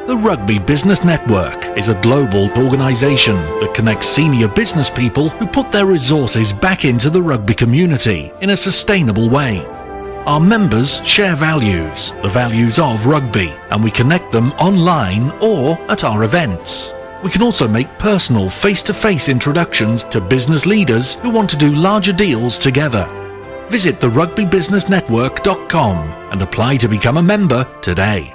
The Rugby Business Network is a global organisation that connects senior business people who put their resources back into the rugby community in a sustainable way. Our members share values, the values of rugby, and we connect them online or at our events. We can also make personal face-to-face introductions to business leaders who want to do larger deals together. Visit therugbybusinessnetwork.com and apply to become a member today.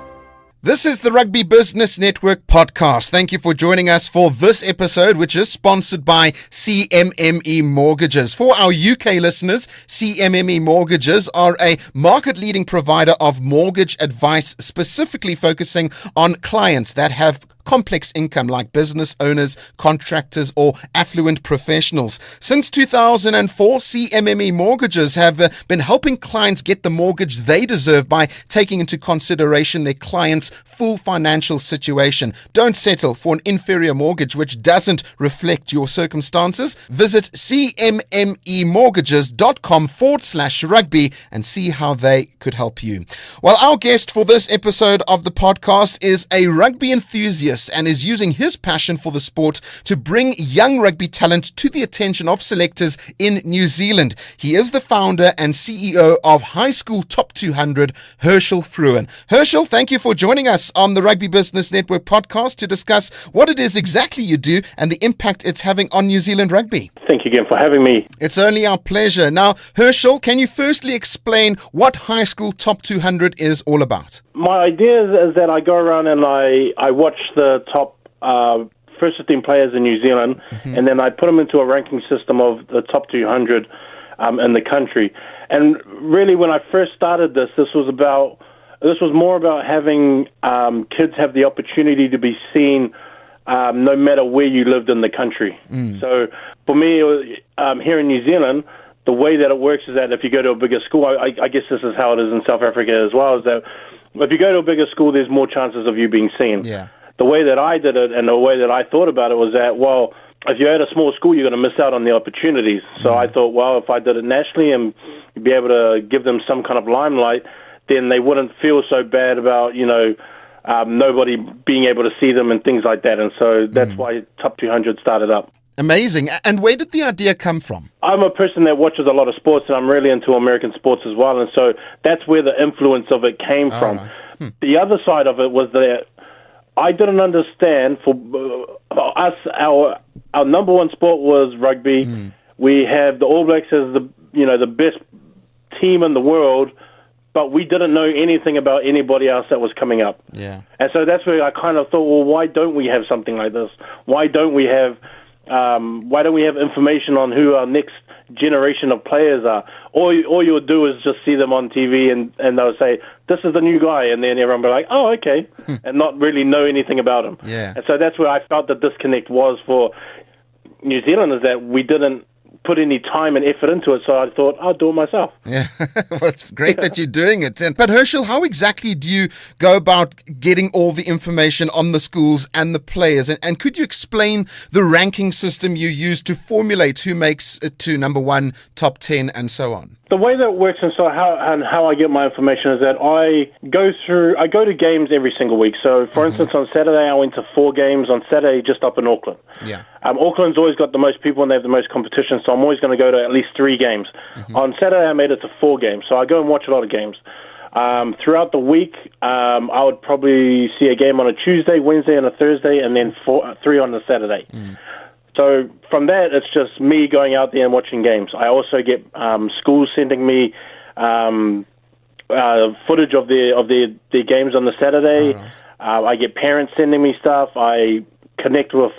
This is the Rugby Business Network podcast. Thank you for joining us for this episode, which is sponsored by CMME Mortgages. For our UK listeners, CMME Mortgages are a market-leading provider of mortgage advice, specifically focusing on clients that have complex income like business owners, contractors, or affluent professionals. Since 2004, CMME Mortgages have been helping clients get the mortgage they deserve by taking into consideration their client's full financial situation. Don't settle for an inferior mortgage which doesn't reflect your circumstances. Visit cmmemortgages.com/rugby and see how they could help you. Well, our guest for this episode of the podcast is a rugby enthusiast and is using his passion for the sport to bring young rugby talent to the attention of selectors in New Zealand. He is the founder and CEO of High School Top 200, Herschel Fruean. Herschel, thank you for joining us on the Rugby Business Network podcast to discuss what it is exactly you do and the impact it's having on New Zealand rugby. Thank you again for having me. It's only our pleasure. Now, Herschel, can you firstly explain what High School Top 200 is all about? My idea is that I go around and I watch the top first 15 players in New Zealand, and then I put them into a ranking system of the top 200 in the country. And really, when I first started this was more about having kids have the opportunity to be seen no matter where you lived in the country. So for me, here in New Zealand, the way that it works is that if you go to a bigger school, I guess this is how it is in South Africa as well, is that if you go to a bigger school, there's more chances of you being seen. Yeah. The way that I did it and the way that I thought about it was that, well, if you're at a small school, you're going to miss out on the opportunities. So I thought, well, if I did it nationally and be able to give them some kind of limelight, then they wouldn't feel so bad about, nobody being able to see them and things like that. And so that's why Top 200 started up. Amazing. And where did the idea come from? I'm a person that watches a lot of sports, and I'm really into American sports as well. And so that's where the influence of it came from. Right. The other side of it was that I didn't understand, for us, our number one sport was rugby. We have the All Blacks as the best team in the world, but we didn't know anything about anybody else that was coming up. Yeah. And so that's where I kind of thought, well, why don't we have something like this? Why don't we have information on who our next generation of players are? All you'll do is just see them on TV and they'll say, this is the new guy, and then everyone will be like, oh, okay, and not really know anything about him. Yeah. And so that's where I felt the disconnect was for New Zealand, is that we didn't put any time and effort into it, so I thought I'll do it myself. Yeah, well, it's great that you're doing it. But Herschel, how exactly do you go about getting all the information on the schools and the players? And could you explain the ranking system you use to formulate who makes it to number one, top 10, and so on? The way that it works and so how I get my information is that I go to games every single week. So, for instance, on Saturday I went to 4 games on Saturday just up in Auckland. Yeah. Auckland's always got the most people and they have the most competition, so I'm always going to go to at least 3 games. On Saturday I made it to 4 games, so I go and watch a lot of games. Throughout the week, I would probably see a game on a Tuesday, Wednesday, and a Thursday, and then 3 on a Saturday. So from that, it's just me going out there and watching games. I also get schools sending me footage of their games on the Saturday. I get parents sending me stuff. I connect with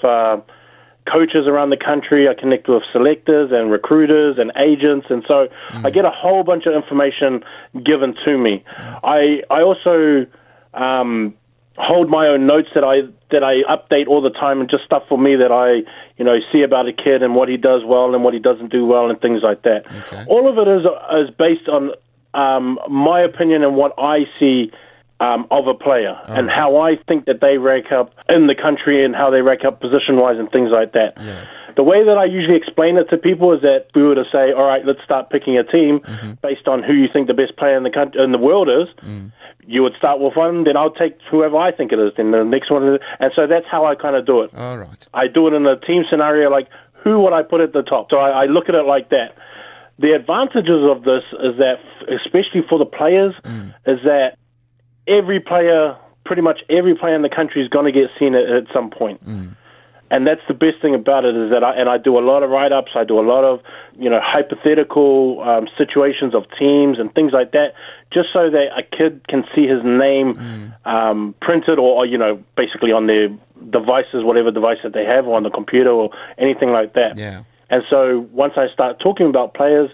coaches around the country. I connect with selectors and recruiters and agents, and so I get a whole bunch of information given to me. I also hold my own notes that I update all the time, and just stuff for me that I see about a kid and what he does well and what he doesn't do well and things like that. Okay. All of it is based on my opinion and what I see of a player and how I think that they rank up in the country and how they rank up position-wise and things like that. Yeah. The way that I usually explain it to people is that we were to say, all right, let's start picking a team based on who you think the best player in the world is. You would start with one, then I'll take whoever I think it is, then the next one is, and so that's how I kind of do it. All right. I do it in a team scenario, like who would I put at the top? So I look at it like that. The advantages of this is that, especially for the players, is that pretty much every player in the country is going to get seen at some point. And that's the best thing about it, is that I do a lot of write-ups, I do a lot of, hypothetical situations of teams and things like that, just so that a kid can see his name printed or, basically on their devices, whatever device that they have, or on the computer or anything like that. Yeah. And so once I start talking about players,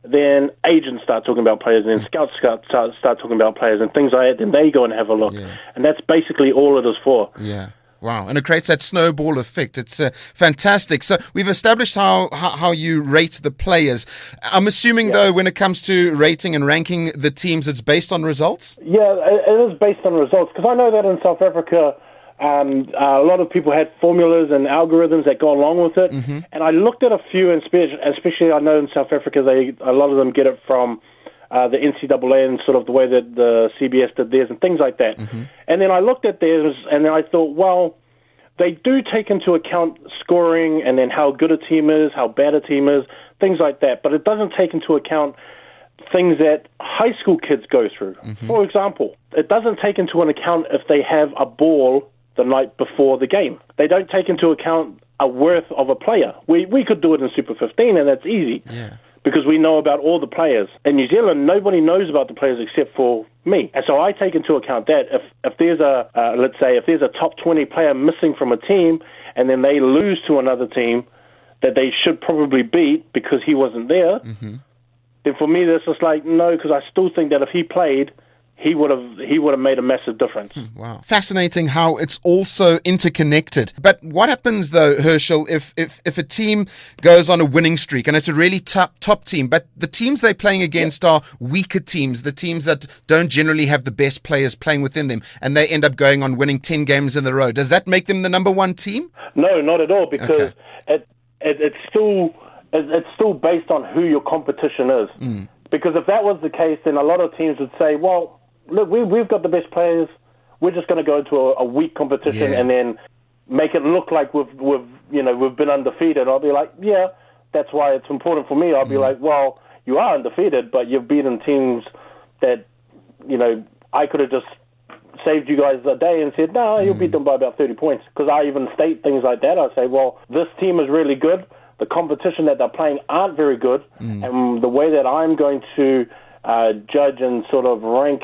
then agents start talking about players, and then scouts start talking about players and things like that, then they go and have a look. Yeah. And that's basically all it is for. Yeah. Wow, and it creates that snowball effect. It's fantastic. So we've established how you rate the players. I'm assuming, though, when it comes to rating and ranking the teams, it's based on results? Yeah, it is based on results, because I know that in South Africa, a lot of people had formulas and algorithms that go along with it. And I looked at a few, and especially I know in South Africa, a lot of them get it from the NCAA and sort of the way that the CBS did theirs and things like that. And then I looked at theirs, and then I thought, well, they do take into account scoring and then how good a team is, how bad a team is, things like that. But it doesn't take into account things that high school kids go through. For example, it doesn't take into account if they have a ball the night before the game. They don't take into account a worth of a player. We could do it in Super 15, and that's easy. Yeah. Because we know about all the players. In New Zealand, nobody knows about the players except for me. And so I take into account that if there's let's say, if there's a top 20 player missing from a team, and then they lose to another team that they should probably beat because he wasn't there, then for me, that's just like, no, because I still think that if he played, he would have made a massive difference. Wow. Fascinating how it's also interconnected. But what happens, though, Herschel, if a team goes on a winning streak, and it's a really top team, but the teams they're playing against are weaker teams, the teams that don't generally have the best players playing within them, and they end up going on winning 10 games in a row. Does that make them the number one team? No, not at all, because it's still based on who your competition is. Because if that was the case, then a lot of teams would say, well, look, we've got the best players. We're just going to go to a weak competition and then make it look like we've been undefeated. I'll be like, yeah, that's why it's important for me. I'll be like, well, you are undefeated, but you've beaten teams that, I could have just saved you guys a day and said, no, you'll beat them by about 30 points. Because I even state things like that. I say, well, this team is really good. The competition that they're playing aren't very good. And the way that I'm going to judge and sort of rank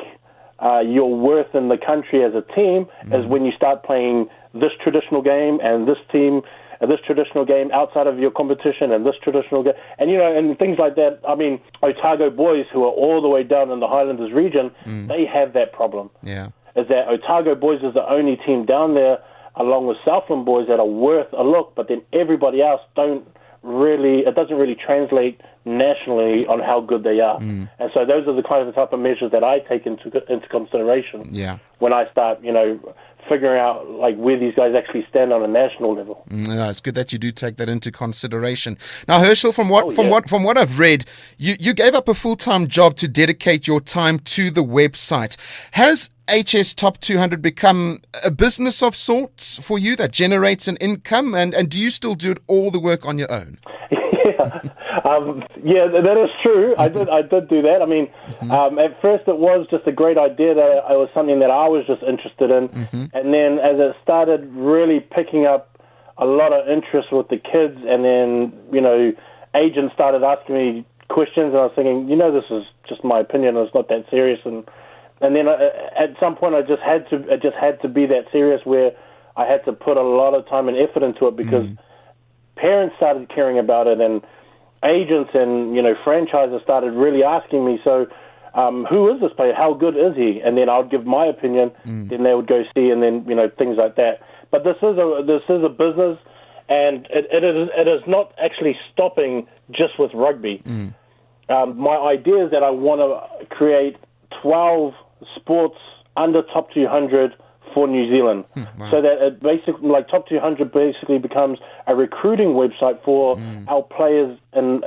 your worth in the country as a team is when you start playing this traditional game and this team, this traditional game outside of your competition and this traditional game, and and things like that. I mean, Otago boys, who are all the way down in the Highlanders region, they have that problem. Yeah, is that Otago boys is the only team down there, along with Southland boys, that are worth a look, but then everybody else it doesn't really translate nationally on how good they are. And so those are the type of measures that I take into consideration when I start, figuring out like where these guys actually stand on a national level. No, it's good that you do take that into consideration. Now, Herschel, from what I've read, you gave up a full-time job to dedicate your time to the website. Has HS Top 200 become a business of sorts for you that generates an income? And do you still do all the work on your own? That is true. I did do that. I mean, at first it was just a great idea that it was something that I was just interested in. And then as it started really picking up a lot of interest with the kids, and then, agents started asking me questions, and I was thinking, this is just my opinion, it's not that serious. And then at some point it just had to be that serious, where I had to put a lot of time and effort into it, because parents started caring about it, and agents and franchises started really asking me, so who is this player? How good is he? And then I'd give my opinion. Then they would go see, and then things like that. But this is a business, and it is not actually stopping just with rugby. My idea is that I want to create 12 sports under top 200 for New Zealand. Wow. So that it basically, like Top 200 basically becomes a recruiting website for our players in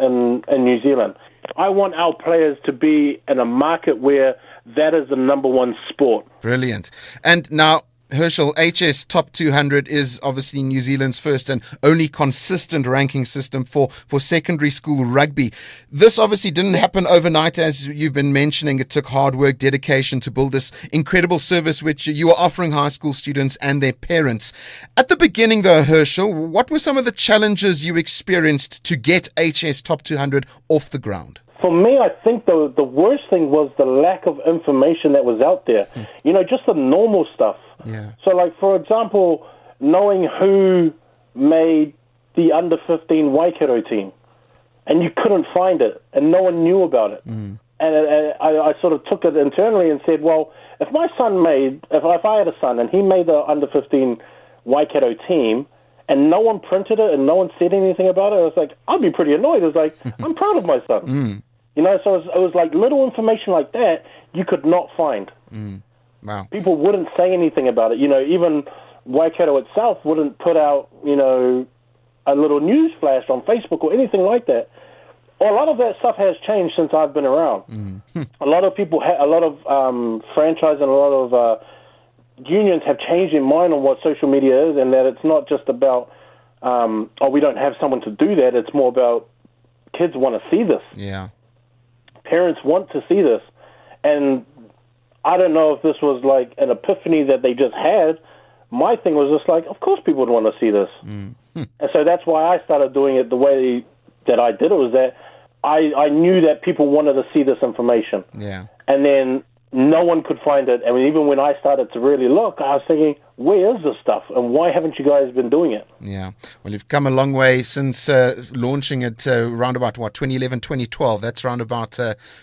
New Zealand. I want our players to be in a market where that is the number one sport. Brilliant. And now, Herschel, HS Top 200 is obviously New Zealand's first and only consistent ranking system for secondary school rugby. This obviously didn't happen overnight, as you've been mentioning. It took hard work, dedication to build this incredible service which you are offering high school students and their parents. At the beginning, though, Herschel, what were some of the challenges you experienced to get HS Top 200 off the ground? For me, I think the worst thing was the lack of information that was out there. You know, just the normal stuff. Yeah. So, like, for example, knowing who made the under-15 Waikato team, and you couldn't find it, and no one knew about it. And I sort of took it internally and said, well, if I had a son and he made the under-15 Waikato team, and no one printed it and no one said anything about it, I was like, I'd be pretty annoyed. I was like, I'm proud of my son. You know, so it was like little information like that you could not find. Wow. People wouldn't say anything about it. You know, even Waikato itself wouldn't put out, you know, a little news flash on Facebook or anything like that. Well, a lot of that stuff has changed since I've been around. A lot of people, a lot of franchise and a lot of unions have changed their mind on what social media is, and that it's not just about, we don't have someone to do that. It's more about kids want to see this. Yeah. Parents want to see this. And I don't know if this was like an epiphany that they just had. My thing was just like, of course people would want to see this. And so that's why I started doing it the way that I did it, was that I knew that people wanted to see this information. Yeah. And then no one could find it. I mean, even when I started to really look, I was thinking, where is this stuff? And why haven't you guys been doing it? Yeah. Well, you've come a long way since launching it around about, 2011, 2012. That's round about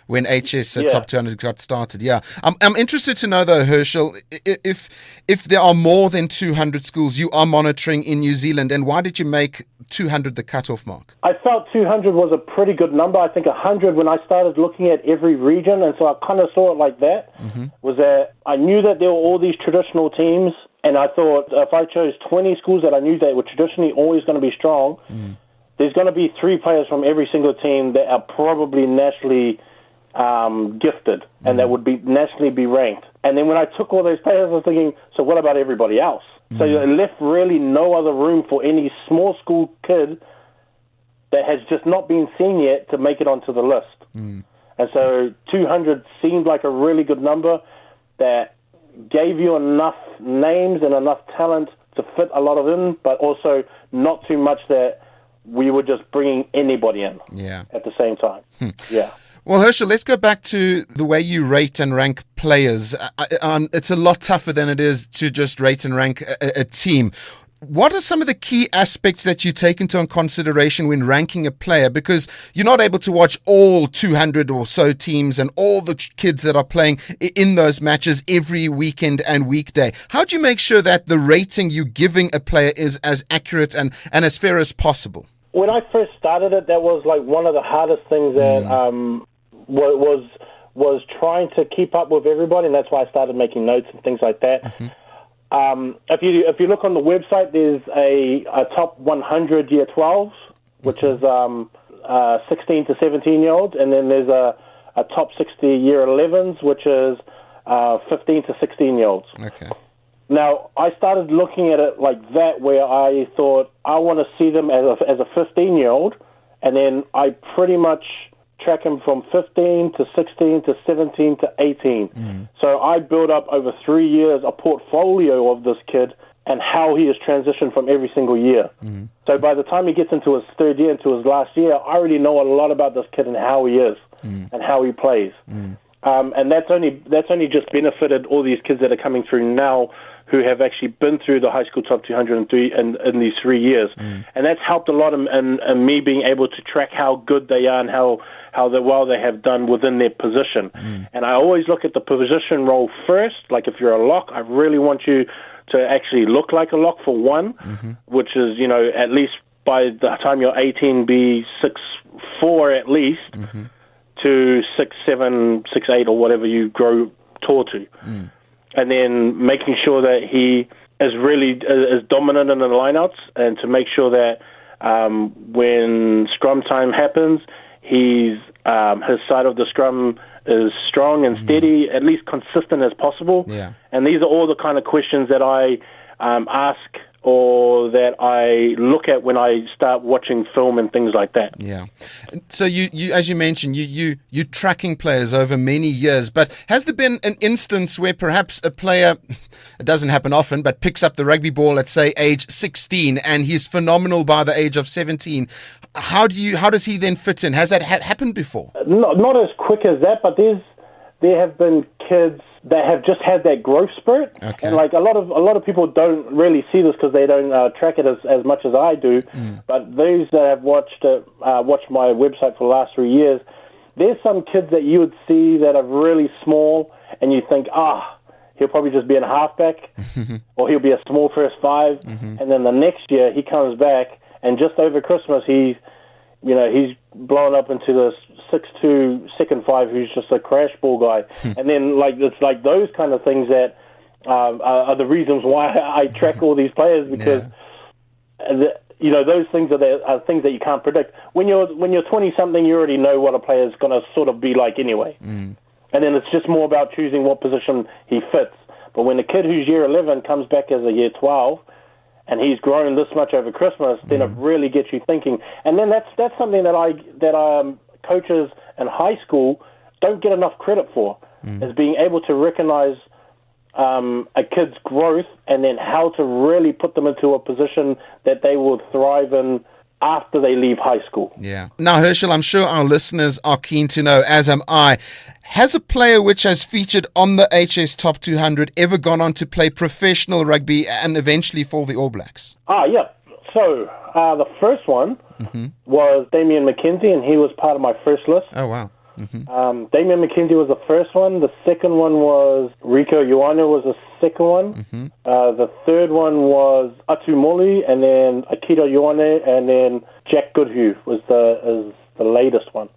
when HS Top 200 got started. Yeah. I'm interested to know, though, Herschel, if there are more than 200 schools you are monitoring in New Zealand, and why did you make 200 the cutoff mark? I felt 200 was a pretty good number. I think 100 when I started looking at every region, and so I kind of saw it like that, was that I knew that there were all these traditional teams, and I thought if I chose 20 schools that I knew that were traditionally always going to be strong, there's going to be 3 players from every single team that are probably nationally gifted and that would be nationally be ranked. And then when I took all those players, I was thinking, so what about everybody else? So it left really no other room for any small school kid that has just not been seen yet to make it onto the list. And so 200 seemed like a really good number that gave you enough names and enough talent to fit a lot of them, but also not too much that we were just bringing anybody in at the same time. Yeah. Well, Herschel, let's go back to the way you rate and rank players. It's a lot tougher than it is to just rate and rank a team. What are some of the key aspects that you take into consideration when ranking a player? Because you're not able to watch all 200 or so teams and all the kids that are playing in those matches every weekend and weekday. How do you make sure that the rating you're giving a player is as accurate and as fair as possible? When I first started it, that was like one of the hardest things that was trying to keep up with everybody, and that's why I started making notes and things like that. If you look on the website, there's a top 100 year 12s, which is 16 to 17-year-olds, and then there's a top 60 year 11s, which is 15 to 16-year-olds. Okay. Now, I started looking at it like that, where I thought I want to see them as a 15-year-old, and then I pretty much track him from 15 to 16 to 17 to 18. So I built up over 3 years a portfolio of this kid and how he has transitioned from every single year. So by the time he gets into his third year, into his last year, I already know a lot about this kid and how he is and how he plays. And that's only just benefited all these kids that are coming through now who have actually been through the high school top 203 in these 3 years. And that's helped a lot in me being able to track how good they are and how well they have done within their position. And I always look at the position role first. Like if you're a lock, I really want you to actually look like a lock for one, which is, you know, at least by the time you're 18, be 6'4" at least to 6'7", 6'8", or whatever you grow tall to. and then making sure that he is really is dominant in the lineouts, and to make sure that when scrum time happens, his side of the scrum is strong and steady, at least consistent as possible. Yeah. And these are all the kind of questions that I ask or that I look at when I start watching film and things like that. Yeah. So you as you mentioned, you're tracking players over many years, but has there been an instance where perhaps a player, it doesn't happen often, but picks up the rugby ball at, say, age 16 and he's phenomenal by the age of 17? How does he then fit in? Has that happened before? Not as quick as that, but there have been kids that have just had that growth spurt. Okay. And like a lot of people don't really see this because they don't track it as much as I do. But those that have watched my website for the last 3 years, there's some kids that you would see that are really small, and you think, he'll probably just be in halfback, or he'll be a small first five, and then the next year he comes back, and just over Christmas he's blown up into the 6'2" second five who's just a crash ball guy. And then it's like those kind of things that are the reasons why I track all these players, because those things are things that you can't predict. When you're 20-something, you already know what a player is going to sort of be like anyway. And then it's just more about choosing what position he fits. But when a kid who's year 11 comes back as a year 12, and he's grown this much over Christmas, then it really gets you thinking. And then that's something that coaches in high school don't get enough credit for, is being able to recognize a kid's growth and then how to really put them into a position that they will thrive in after they leave high school. Yeah. Now, Herschel, I'm sure our listeners are keen to know, as am I, has a player which has featured on the HS Top 200 ever gone on to play professional rugby and eventually for the All Blacks? Yeah. So the first one was Damian McKenzie, and he was part of my first list. Oh, wow. Damian McKenzie was the first one. The second one was Rico Ioane was the second one. The third one was Atu Moli, and then Akita Ioane, and then Jack Goodhue was the latest one.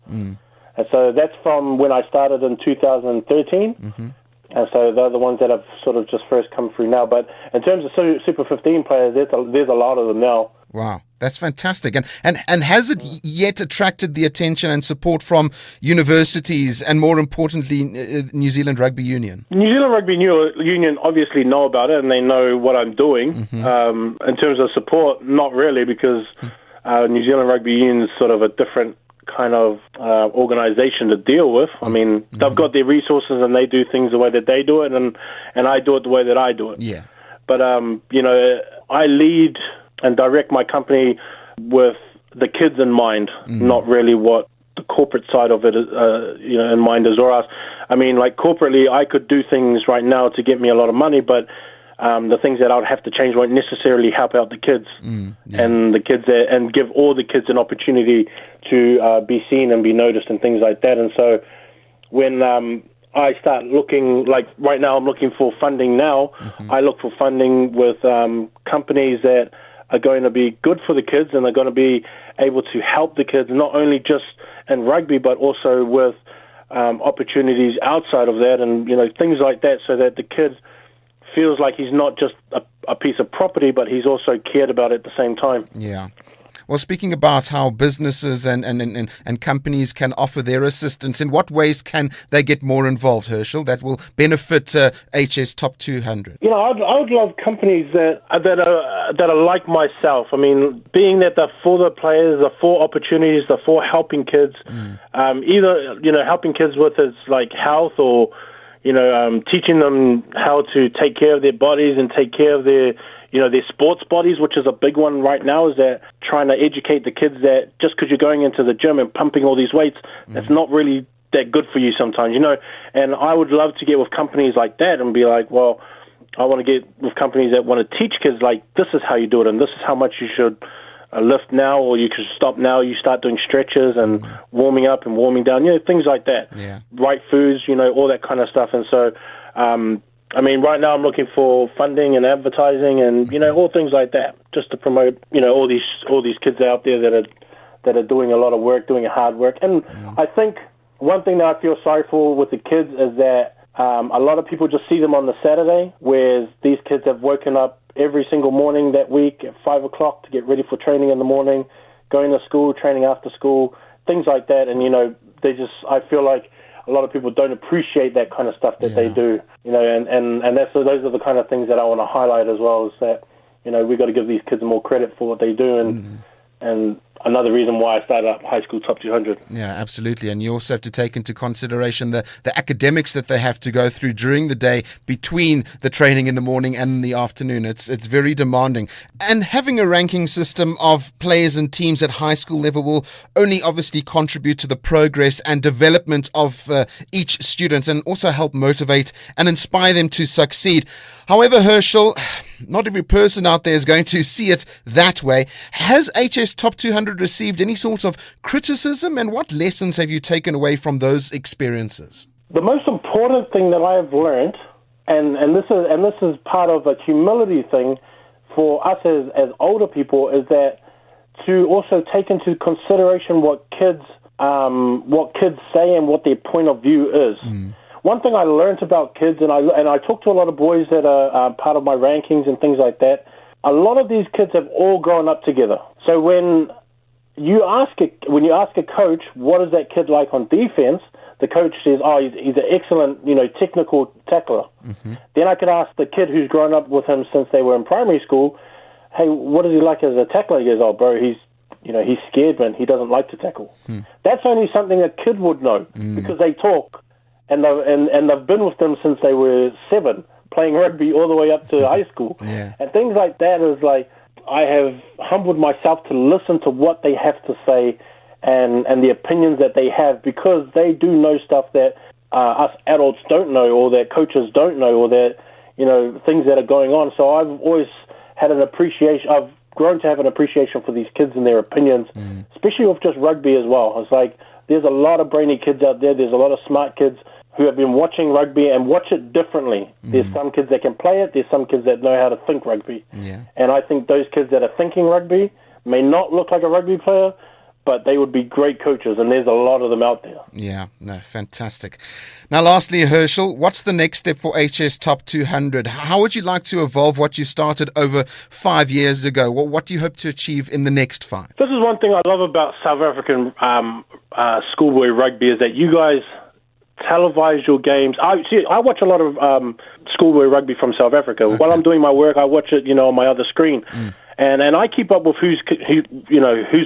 And so that's from when I started in 2013. And so they're the ones that have sort of just first come through now. But in terms of Super 15 players, there's a lot of them now. Wow, that's fantastic. And has it yet attracted the attention and support from universities and, more importantly, New Zealand Rugby Union? New Zealand Rugby Union obviously know about it, and they know what I'm doing. In terms of support, not really, because New Zealand Rugby Union is sort of a different kind of organization to deal with. I mean, they've got their resources and they do things the way that they do it, and I do it the way that I do it. Yeah. But, I lead and direct my company with the kids in mind, not really what the corporate side of it is, in mind is, or else. I mean, like corporately, I could do things right now to get me a lot of money, but the things that I would have to change won't necessarily help out the kids and the kids and give all the kids an opportunity to be seen and be noticed and things like that. And so when I start looking, like right now I'm looking for funding now, I look for funding with companies that are going to be good for the kids and are going to be able to help the kids, not only just in rugby, but also with opportunities outside of that and, things like that, so that the kid feels like he's not just a piece of property, but he's also cared about at the same time. Yeah. Well, speaking about how businesses and companies can offer their assistance, in what ways can they get more involved, Herschel, that will benefit HS Top 200? I would love companies that are like myself. I mean, being that they're for the players, they're for opportunities, they're for helping kids, either helping kids with its like health or teaching them how to take care of their bodies and take care of their sports bodies, which is a big one right now, is that trying to educate the kids that just because you're going into the gym and pumping all these weights, that's not really that good for you sometimes, And I would love to get with companies like that and be like, well, I want to get with companies that want to teach kids, like, this is how you do it and this is how much you should lift now, or you can stop now. You start doing stretches and warming up and warming down, things like that. Yeah. Right foods, all that kind of stuff. And so, right now I'm looking for funding and advertising and, all things like that, just to promote, all these kids out there that are doing a lot of work, doing hard work. And I think one thing that I feel sorry for with the kids is that A lot of people just see them on the Saturday, whereas these kids have woken up every single morning that week at 5 o'clock to get ready for training in the morning, going to school, training after school, things like that. And, I feel like a lot of people don't appreciate that kind of stuff that they do, and those are the kind of things that I want to highlight as well, is that, we've got to give these kids more credit for what they do, and another reason why I started up High School Top 200. Yeah, absolutely. And you also have to take into consideration the academics that they have to go through during the day, between the training in the morning and in the afternoon. It's very demanding. And having a ranking system of players and teams at high school level will only obviously contribute to the progress and development of each student, and also help motivate and inspire them to succeed. However, Herschel, not every person out there is going to see it that way. Has HS Top 200 received any sort of criticism, and what lessons have you taken away from those experiences? The most important thing that I have learned, and this is part of a humility thing for us as older people, is that to also take into consideration what kids say and what their point of view is. One thing I learned about kids, and I talk to a lot of boys that are part of my rankings and things like that, a lot of these kids have all grown up together. So when you ask a coach, what is that kid like on defense, the coach says, he's an excellent, technical tackler. Then I could ask the kid who's grown up with him since they were in primary school, hey, what is he like as a tackler? He goes, bro, he's scared, man. He doesn't like to tackle. That's only something a kid would know, because they talk. And they've been with them since they were 7, playing rugby all the way up to high school. And things like that is like, I have humbled myself to listen to what they have to say and the opinions that they have, because they do know stuff that us adults don't know, or that coaches don't know, or that, things that are going on. So I've always had an appreciation. I've grown to have an appreciation for these kids and their opinions, especially with just rugby as well. It's like, there's a lot of brainy kids out there. There's a lot of smart kids who have been watching rugby and watch it differently. There's some kids that can play it. There's some kids that know how to think rugby. And I think those kids that are thinking rugby may not look like a rugby player, but they would be great coaches, and there's a lot of them out there. Yeah, no, fantastic. Now, lastly, Herschel, what's the next step for HS Top 200? How would you like to evolve what you started over 5 years ago? What do you hope to achieve in the next 5? This is one thing I love about South African schoolboy rugby, is that you guys televise your games. I watch a lot of schoolboy rugby from South Africa. Okay. While I'm doing my work, I watch it, on my other screen. And I keep up with who's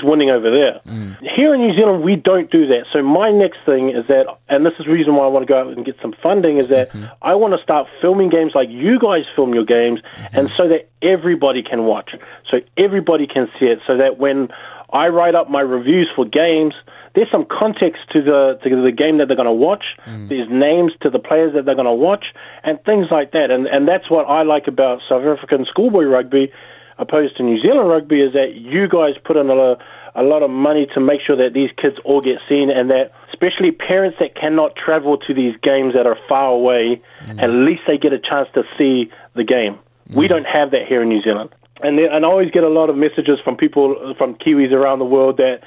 winning over there. Here in New Zealand, we don't do that. So my next thing is that, and this is the reason why I want to go out and get some funding, is that I want to start filming games like you guys film your games, and so that everybody can watch, so everybody can see it, so that when I write up my reviews for games, there's some context to the game that they're going to watch. There's names to the players that they're going to watch, and things like that. And that's what I like about South African schoolboy rugby, opposed to New Zealand rugby, is that you guys put in a lot of money to make sure that these kids all get seen, and that especially parents that cannot travel to these games that are far away, at least they get a chance to see the game. We don't have that here in New Zealand. And I always get a lot of messages from people, from Kiwis around the world, that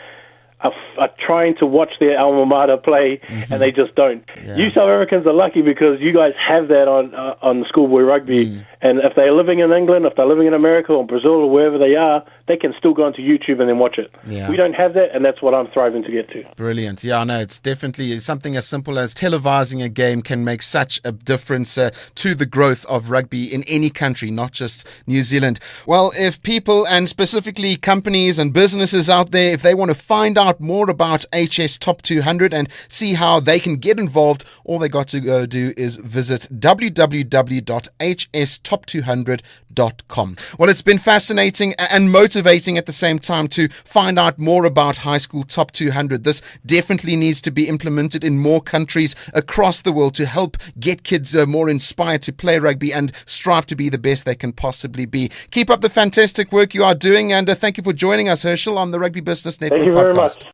are trying to watch their alma mater play, and they just don't. You South Africans are lucky, because you guys have that on schoolboy rugby. And if they're living in England, if they're living in America or Brazil or wherever they are, they can still go onto YouTube and then watch it. We don't have that, and that's what I'm thriving to get to. Brilliant. Yeah, I know. It's definitely something as simple as televising a game can make such a difference to the growth of rugby in any country, not just New Zealand. Well, if people, and specifically companies and businesses out there, if they want to find out more about HS Top 200 and see how they can get involved, all they got to go do is visit www.hstop200.com. Well, it's been fascinating and motivating at the same time to find out more about High School Top 200. This definitely needs to be implemented in more countries across the world to help get kids more inspired to play rugby and strive to be the best they can possibly be. Keep up the fantastic work you are doing, and thank you for joining us, Herschel, on the Rugby Business Network podcast. Thank you very much.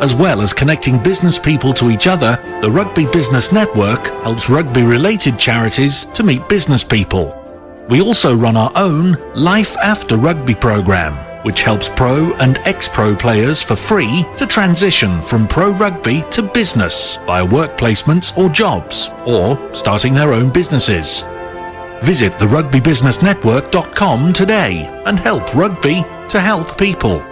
As well as connecting business people to each other, the Rugby Business Network helps rugby-related charities to meet business people. We also run our own Life After Rugby program, which helps pro and ex-pro players for free to transition from pro rugby to business via work placements or jobs, or starting their own businesses. Visit therugbybusinessnetwork.com today and help rugby to help people.